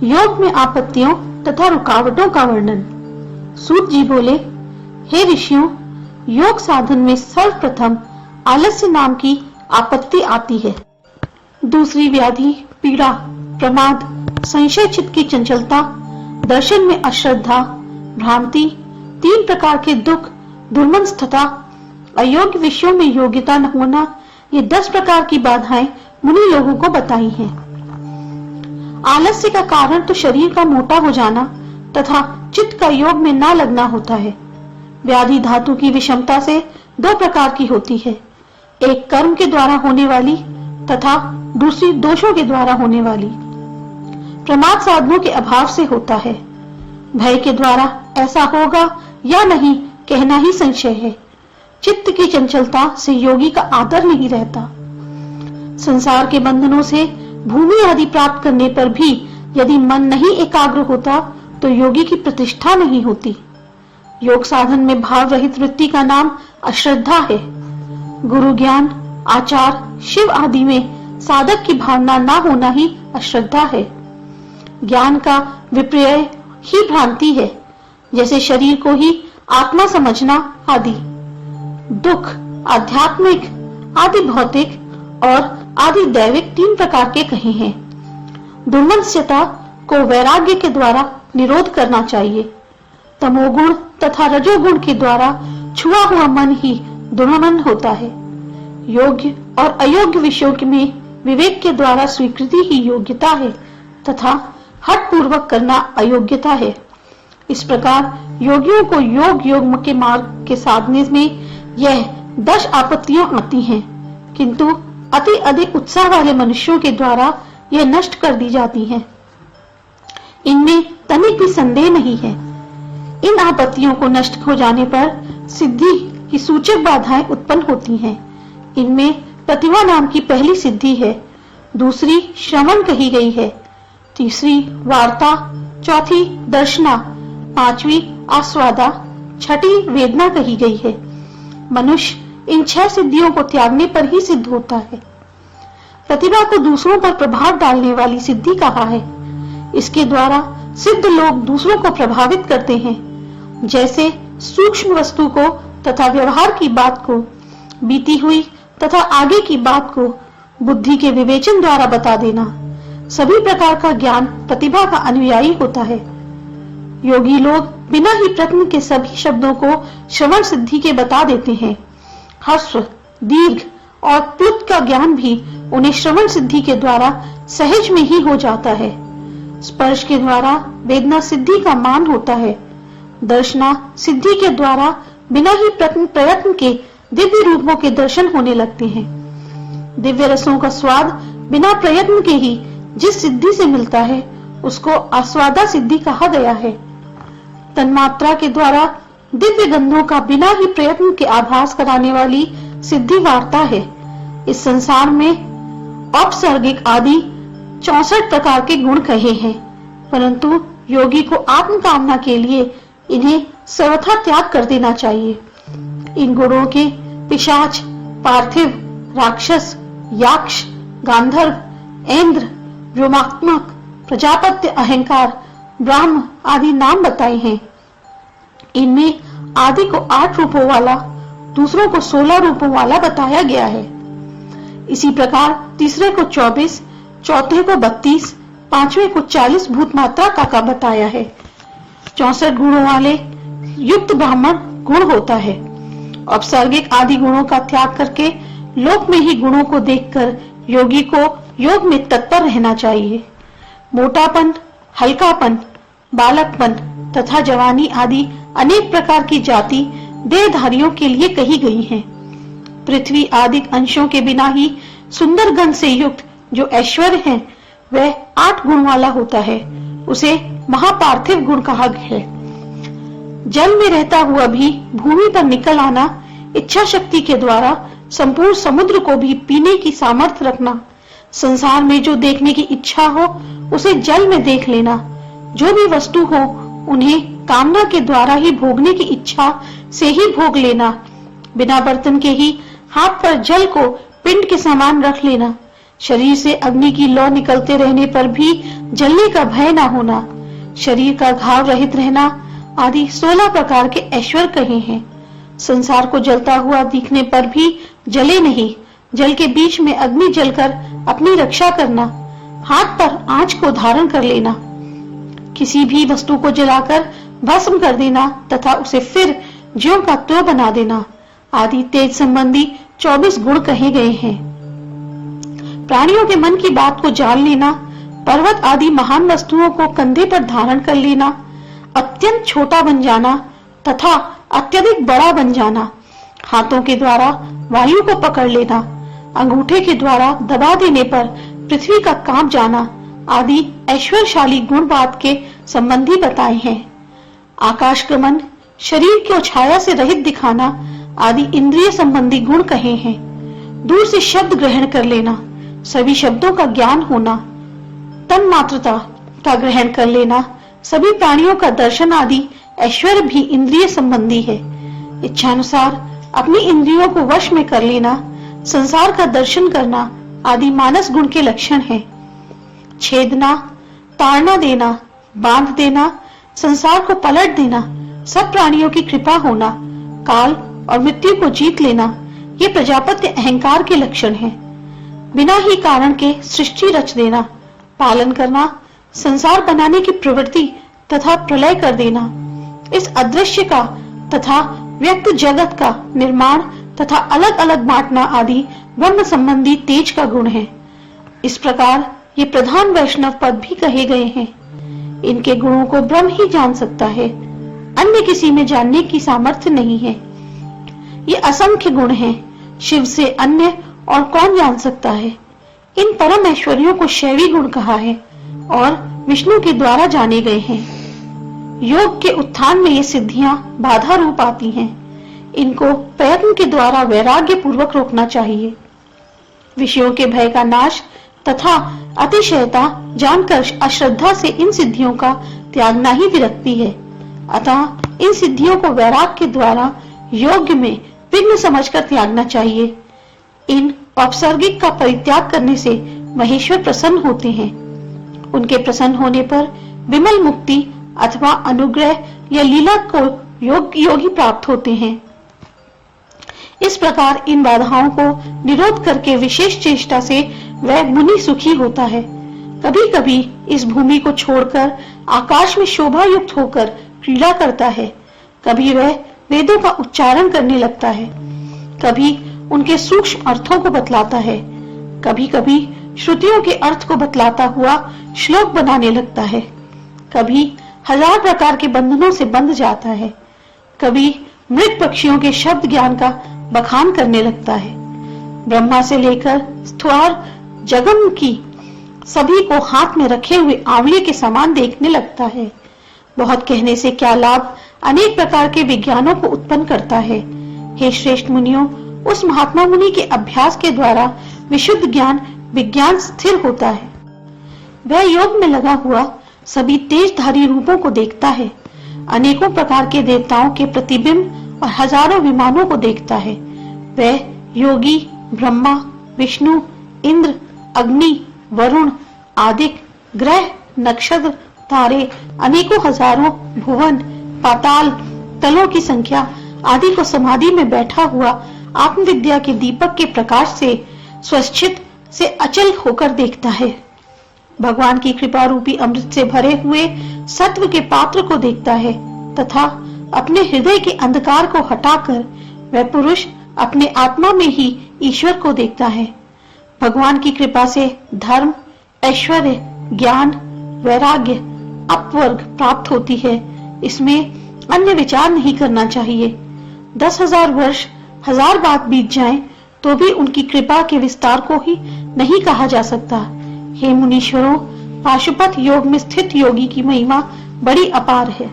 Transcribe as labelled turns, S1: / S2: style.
S1: योग में आपत्तियों तथा रुकावटों का वर्णन। सूत जी बोले, हे ऋषियों, योग साधन में सर्वप्रथम आलस्य नाम की आपत्ति आती है। दूसरी व्याधि, पीड़ा, प्रमाद, संशय, चित्त की चंचलता, दर्शन में अश्रद्धा, भ्रांति, 3 प्रकार के दुख, दुर्मंस तथा अयोग्य विषयों में योग्यता न होना, ये 10 प्रकार की बाधाएं मुनि लोगों को बताई हैं। आलस्य का कारण तो शरीर का मोटा हो जाना तथा चित्त का योग में न लगना होता है। व्याधि धातु की विषमता से 2 प्रकार की होती है, एक कर्म के द्वारा होने वाली तथा दूसरी दोषों के द्वारा होने वाली। प्रमाद साधनों के अभाव से होता है। भय के द्वारा ऐसा होगा या नहीं कहना ही संशय है। चित्त की चंचलता से योगी का आदर नहीं रहता। संसार के बंधनों से भूमि आदि प्राप्त करने पर भी यदि मन नहीं एकाग्र होता तो योगी की प्रतिष्ठा नहीं होती। योग साधन में भाव रहित वृत्ति का नाम अश्रद्धा है। गुरु ज्ञान, आचार, शिव आदि में साधक की भावना ना होना ही अश्रद्धा है। ज्ञान का विपर्य ही भ्रांति है, जैसे शरीर को ही आत्मा समझना आदि। दुख आध्यात्मिक, आदि भौतिक और आदि दैविक 3 प्रकार के कहे हैं। दुर्मंस्यता को वैराग्य के द्वारा निरोध करना चाहिए। तमोगुण तथा रजोगुण के द्वारा छुआ हुआ मन ही दुर्मन होता है। योग्य और अयोग्य विषयों में विवेक के द्वारा स्वीकृति ही योग्यता है तथा हठ पूर्वक करना अयोग्यता है। इस प्रकार योगियों को योग के मार्ग के साधने में यह 10 आपत्तियां आती हैं, किंतु अति अधिक उत्साह वाले मनुष्यों के द्वारा यह नष्ट कर दी जाती हैं। इनमें तनिक भी संदेह नहीं है। इन आपत्तियों को नष्ट हो जाने पर सिद्धि की सूचक बाधाएं उत्पन्न होती हैं। इनमें प्रतिभा नाम की पहली सिद्धि है, दूसरी श्रवण कही गई है, तीसरी वार्ता, चौथी दर्शना, 5वीं आस्वादा, 6ठी वेदना कही गई है। मनुष्य इन 6 सिद्धियों को त्यागने पर ही सिद्ध होता है। प्रतिभा को दूसरों पर प्रभाव डालने वाली सिद्धि कहा है। इसके द्वारा सिद्ध लोग दूसरों को प्रभावित करते हैं, जैसे सूक्ष्म वस्तु को तथा व्यवहार की बात को, बीती हुई तथा आगे की बात को बुद्धि के विवेचन द्वारा बता देना। सभी प्रकार का ज्ञान प्रतिभा का अनुयायी होता है। योगी लोग बिना ही प्रश्न के सभी शब्दों को श्रवण सिद्धि के बता देते हैं। ह्रस्व, दीर्घ और प्लुत का ज्ञान भी उन्हें श्रवण सिद्धि के द्वारा सहज में ही हो जाता है। स्पर्श के द्वारा वेदना सिद्धि का मान होता है। दर्शना सिद्धि के द्वारा बिना ही प्रयत्न के दिव्य रूपों के दर्शन होने लगते हैं। दिव्य रसों का स्वाद बिना प्रयत्न के ही जिस सिद्धि से मिलता है उसको आस्वादा सिद्धि कहा गया है। तन्मात्रा के द्वारा दिव्य गंधों का बिना ही प्रयत्न के आभास कराने वाली सिद्धि वार्ता है। इस संसार में औपसर्गिक आदि 64 प्रकार के गुण कहे हैं, परंतु योगी को आत्मकामना के लिए इन्हें सर्वथा त्याग कर देना चाहिए। इन गुणों के पिशाच, पार्थिव, राक्षस, याक्ष, गांधर्व, इंद्र, व्योमात्मक, प्रजापत्य, अहंकार, ब्रह्म आदि नाम बताए हैं। इनमें आदि को 8 रूपों वाला, दूसरों को 16 रूपों वाला बताया गया है। इसी प्रकार तीसरे को 24, चौथे को 32, 5वें को 40 भूत मात्रा का बताया है। 64 गुणों वाले युक्त ब्राह्मण गुण होता है। औपसर्गिक आदि गुणों का त्याग करके लोक में ही गुणों को देखकर योगी को योग में तत्पर रहना चाहिए। मोटापन, हल्कापन, बालकपन तथा जवानी आदि अनेक प्रकार की जाति देहधारियों के लिए कही गई हैं। पृथ्वी आदि अंशों के बिना ही सुंदर गण से युक्त जो ऐश्वर्य है वह 8 गुण वाला होता है। उसे महापार्थिव गुण कहा है। जल में रहता हुआ भी भूमि पर निकल आना, इच्छा शक्ति के द्वारा संपूर्ण समुद्र को भी पीने की सामर्थ्य रखना, संसार में जो देखने की इच्छा हो उसे जल में देख लेना, जो भी वस्तु हो उन्हें कामना के द्वारा ही भोगने की इच्छा से ही भोग लेना, बिना बर्तन के ही हाथ पर जल को पिंड के समान रख लेना, शरीर से अग्नि की लौ निकलते रहने पर भी जलने का भय न होना, शरीर का घाव रहित रहना आदि 16 प्रकार के ऐश्वर्य कहे हैं। संसार को जलता हुआ दिखने पर भी जले नहीं, जल के बीच में अग्नि जलकर अपनी रक्षा करना, हाथ पर आंच को धारण कर लेना, किसी भी वस्तु को जलाकर भस्म कर देना तथा उसे फिर ज्यों का त्यों बना देना आदि तेज संबंधी 24 गुण कहे गए हैं। प्राणियों के मन की बात को जान लेना, पर्वत आदि महान वस्तुओं को कंधे पर धारण कर लेना, अत्यंत छोटा बन जाना तथा अत्यधिक बड़ा बन जाना, हाथों के द्वारा वायु को पकड़ लेना, अंगूठे के द्वारा दबा देने पर पृथ्वी का कांप जाना आदि ऐश्वर्यशाली गुण बात के संबंधी बताए हैं। आकाश गमन, शरीर को छाया से रहित दिखाना आदि इंद्रिय संबंधी गुण कहे हैं। दूर से शब्द ग्रहण कर लेना, सभी शब्दों का ज्ञान होना, तन्मात्रता का ग्रहण कर लेना, सभी प्राणियों का दर्शन आदि ऐश्वर्य भी इंद्रिय संबंधी है। इच्छानुसार अपनी इंद्रियों को वश में कर लेना, संसार का दर्शन करना आदि मानस गुण के लक्षण हैं। छेदना, ताड़ना देना, बांध देना, संसार को पलट देना, सब प्राणियों की कृपा होना, काल और मृत्यु को जीत लेना, ये प्रजापत्य अहंकार के लक्षण हैं। बिना ही कारण के सृष्टि रच देना, पालन करना, संसार बनाने की प्रवृत्ति तथा प्रलय कर देना, इस अदृश्य का तथा व्यक्त जगत का निर्माण तथा अलग अलग बांटना आदि ब्रह्म संबंधी तेज का गुण है। इस प्रकार ये प्रधान वैष्णव पद भी कहे गए हैं। इनके गुणों को ब्रह्म ही जान सकता है, अन्य किसी में जानने की सामर्थ्य नहीं है। ये असंख्य गुण हैं, शिव से अन्य और कौन जान सकता है। इन परम ऐश्वर्यों को शैवी गुण कहा है और विष्णु के द्वारा जाने गए हैं। योग के उत्थान में ये सिद्धियां बाधा रूप आती हैं। इनको प्रयत्न के द्वारा वैराग्य पूर्वक रोकना चाहिए। विषयों के भय का नाश तथा अतिशयता जानकर अश्रद्धा से इन सिद्धियों का त्यागना ही विरक्ति है। अतः इन सिद्धियों को वैराग के द्वारा योग्य में विघ्न समझकर त्यागना चाहिए। इन औपसर्गिक का परित्याग करने से महेश्वर प्रसन्न होते हैं। उनके प्रसन्न होने पर विमल मुक्ति अथवा अनुग्रह या लीला को योगी प्राप्त होते हैं। इस प्रकार इन बाधाओं को निरोध करके विशेष चेष्टा से वह मुनि सुखी होता है। कभी कभी इस भूमि को छोड़कर आकाश में शोभा युक्त होकर क्रीड़ा करता है, कभी वह वेदों का उच्चारण करने लगता है, कभी उनके सूक्ष्म अर्थों को बतलाता है, कभी कभी श्रुतियों के अर्थ को बतलाता हुआ श्लोक बनाने लगता है, कभी 1000 प्रकार के बंधनों से बंध जाता है, कभी मृत पक्षियों के शब्द ज्ञान का बखान करने लगता है। ब्रह्मा से लेकर स्थूर जगम की सभी को हाथ में रखे हुए आंवले के समान देखने लगता है। बहुत कहने से क्या लाभ अनेक प्रकार के विज्ञानों को उत्पन्न करता है। हे श्रेष्ठ मुनियों, उस महात्मा मुनि के अभ्यास के द्वारा विशुद्ध ज्ञान विज्ञान स्थिर होता है। वह योग में लगा हुआ सभी तेजधारी रूपों को देखता है, अनेकों प्रकार के देवताओं के प्रतिबिंब और हजारों विमानों को देखता है। वह योगी ब्रह्मा, विष्णु, इंद्र, अग्नि, वरुण, आदिक, ग्रह, नक्षत्र, तारे, अनेकों हजारों भुवन, पाताल तलों की संख्या आदि को समाधि में बैठा हुआ आत्मविद्या के दीपक के प्रकाश से स्वच्छित से अचल होकर देखता है। भगवान की कृपा रूपी अमृत से भरे हुए सत्व के पात्र को देखता है तथा अपने हृदय के अंधकार को हटाकर वह पुरुष अपने आत्मा में ही ईश्वर को देखता है। भगवान की कृपा से धर्म, ऐश्वर्य, ज्ञान, वैराग्य, अपवर्ग प्राप्त होती है। इसमें अन्य विचार नहीं करना चाहिए। 10,000 वर्ष 1000 बात बीत जाएं तो भी उनकी कृपा के विस्तार को ही नहीं कहा जा सकता। हे मुनीश्वरों, पाशुपत योग में स्थित योगी की महिमा बड़ी अपार है।